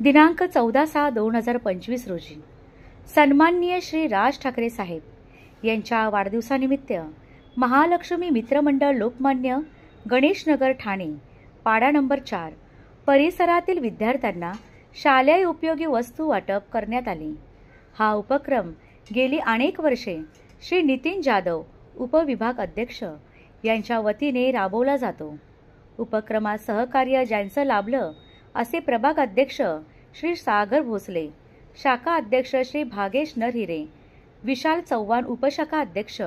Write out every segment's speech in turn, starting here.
दिनांक 14/6/2025 रोजी सन्माननीय श्री राज ठाकरे साहेब यांच्या वाढदिवसानिमित्त महालक्ष्मी मित्रमंडळ लोकमान्य गणेशनगर ठाणे पाडा नंबर 4 परिसरातील विद्यार्थ्यांना शालेय उपयोगी वस्तू वाटप करण्यात आली। हा उपक्रम गेली अनेक वर्षे श्री नितीन जाधव उपविभाग अध्यक्ष यांच्या वतीने राबवला जातो। उपक्रमात सहकार्य ज्यांचं लाभलं असे प्रभाग अध्यक्ष श्री सागर भोसले, शाखा अध्यक्ष श्री भागेश नरहिरे, विशाल चव्हाण उपशाखा अध्यक्ष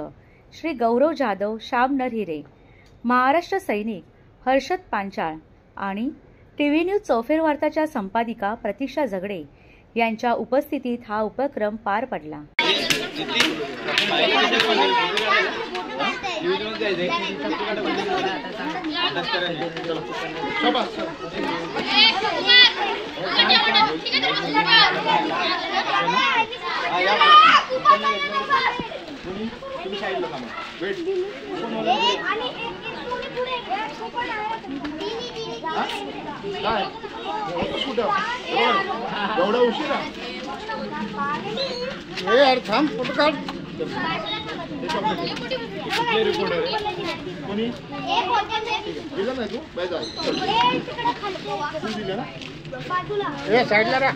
श्री गौरव जाधव श्याम नरहिरे, महाराष्ट्र सैनिक हर्षद पांचाळ आणि टीव्ही न्यूज चौफेर वार्ताच्या संपादिका प्रतीक्षा झगडे यांच्या उपस्थितीत हा उपक्रम पार पडला। एवढा उशीर यार थांब फोटो काढ। रिपोर्टर कोणी दिलं नाही तू बाय जा तू दिलं ना ए साईडला रा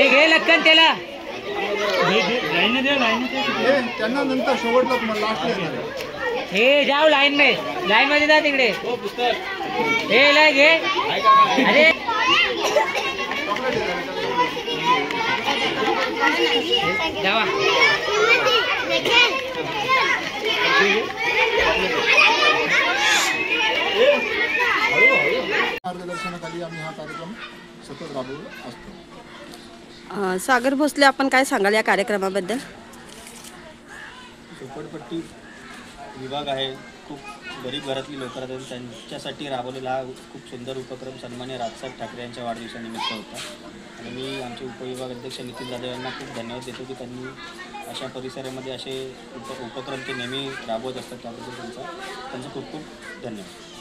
घे लक्कन त्याला त्यांना नंतर शेवटला तुम्हाला लास्ट हे जाओ लाइन मध्ये जा तिकडे हे ला घे अरे जावा मार्गदर्शनाखाली आम्ही हा कार्यक्रम सतत राबवत असतो। सागर भोसले, आपण काय सांगाल या कार्यक्रमाबद्दल? झोपडपट्टी विभाग आहे, खूप गरीब घरातली लोक राहतात, त्यांच्यासाठी राबवलेला हा खूप सुंदर उपक्रम सन्माननीय राजसाहेब ठाकरे यांच्या वाढदिवसानिमित्त होता आणि मी आमचे उपविभाग अध्यक्ष नितीन जाधव यांना खूप धन्यवाद देतो की त्यांनी अशा परिसरामध्ये असे उपक्रम ते नेहमी राबवत असतात, त्याबद्दल त्यांचा खूप खूप धन्यवाद।